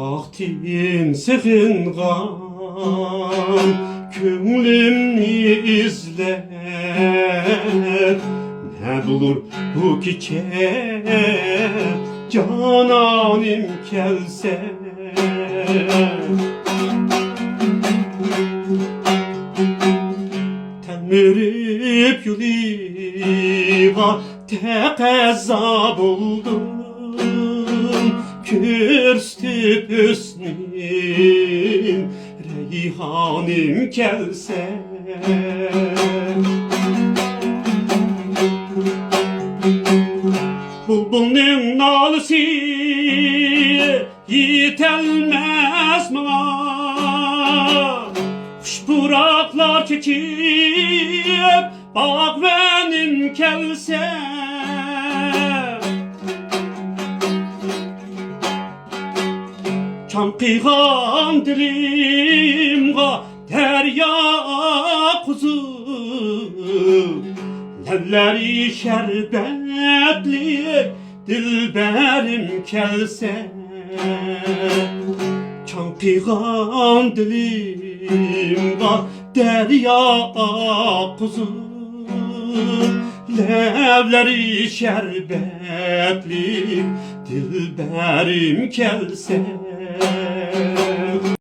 Vaktin sığıngan Könglimni izler Ne bulur bu çiçek Cananim kelse Tenmirip yuliga Tekeza buldum Kürstüp hüsnün Reyhanim kelse Bulbulun nalısı Yitelmez bana Kuş buraklar çekip Bak benim kelse Çankıygan dilimga derya kuzu Lelleri şerbetli dilberim kelse Çankıygan dilimga derya kuzu Levleri şerbetli dilberim kelse